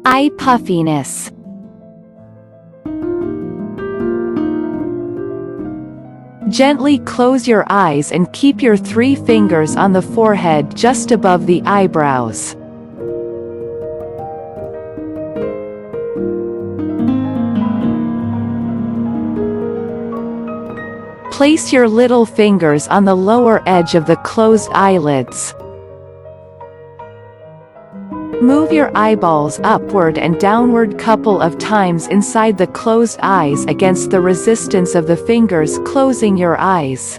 Eye puffiness. Gently close your eyes and keep your 3 fingers on the forehead just above the eyebrows. Place your little fingers on the lower edge of the closed eyelids. Move your eyeballs upward and downward couple of times inside the closed eyes against the resistance of the fingers closing your eyes.